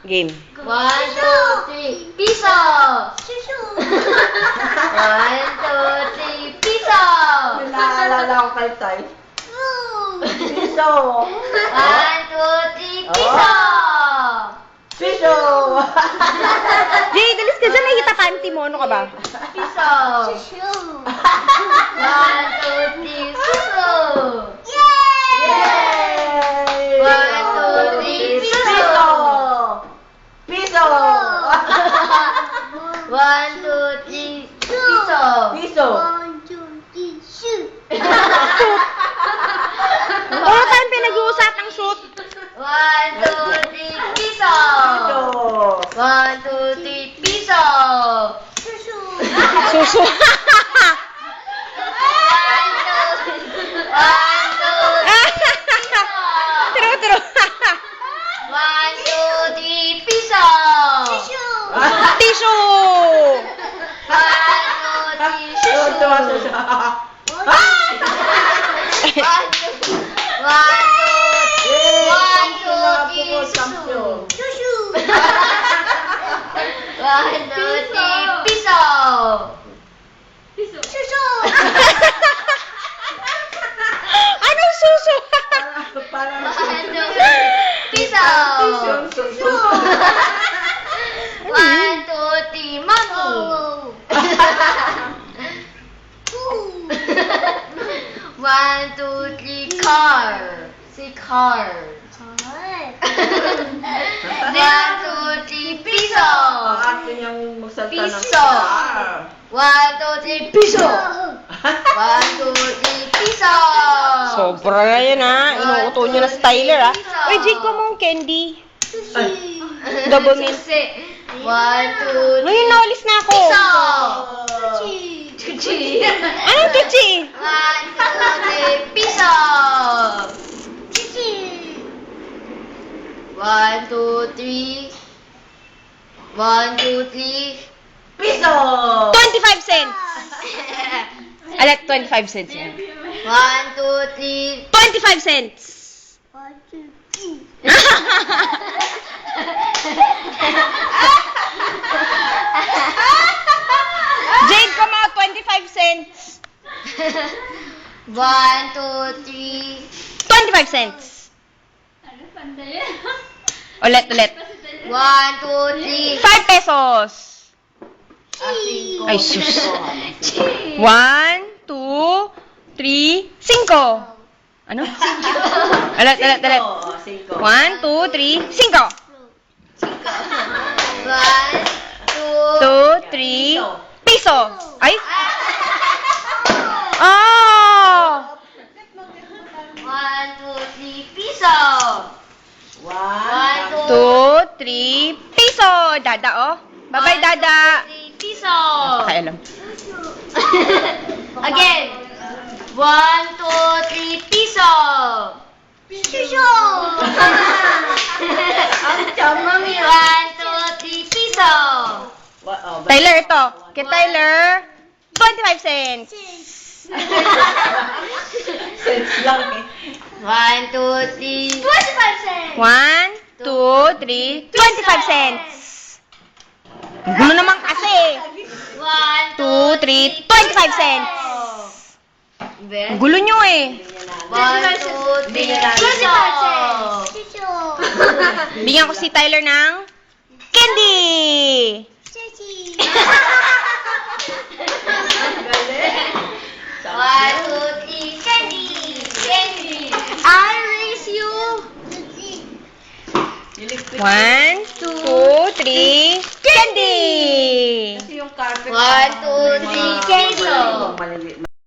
Game. 1, 2, 3, piso! 1, 2, 3, piso! May naalala ko kay Tay. Piso! 1, 2, 3, piso! Piso! Jay, dalis ka dyan. Nakikita panty mo. Ano ka ba? Piso! 1, 2, 3, piso! Yay! 1, 2, 3, piso! Piso! 1, 2, 3, piso! Piso! Puro tayong pinag-uusapang shoot. 1, 2, 3, piso! Piso! 1, 2, 3, piso! Suso. 1, 2, 3, True, true. 1, 2, 3, piso! Tissue. 1, 2, 3, Tuwa piso! siya. 1, 2, 3, piso! Anong suso? Parang 1, 2, piso! 1, 2, 3, mommy! 1, 2, 3, car! Say car! 1, 2, 3, piso! akin yung magsalta ng Piso! 1, 2, 3, piso! 1, 2, 3, piso! Sobra na yan, ha. Inuuto nyo na si Tyler, ha. Uy, Jake, ko mong candy. Double mint. 1, 2, 3, No, yun, naulis na ako. piso! Chuchi! Anong tuchi? 1, 2, 3, piso! 1, 2, 3. 1, 2, 3. Piso! 25 cents. Alat, 25 cents yan. 1, 2, 3. 25 cents. Jade, come out, 25 cents. 1, 2, 3. 25 cents. Ulit, ulit. 1, 2, 3. 5 pesos. Ay, sus. 1, 2, 3, 5. Ano? Ulit, ulit, ulit. 1, 2, 3, 5. 1, 2, 2, 3, piso. Ay! Oh! 1, 2, 3, piso! 1, 2, 2, 3, piso. Dada, oh. Bye-bye, Dada. 3, piso! Pakailam. Again. 1, 2, 3, piso! Piso! Ang chamang 1, yan. 2, 3, piso! Tyler, ito. Kay Tyler, 25 cents. Sense lang eh. 1, 2, 3, 25 cents! 1, 2, 3, 25 cents. Ang gulo naman kasi. 1, 2, 3, 25 cents. Ang gulo nyo eh. 1, 2, 3, piso! Bigyan ko si Tyler ng candy. Galing. 1, 2, 3, candy! Candy! I raise you! 1,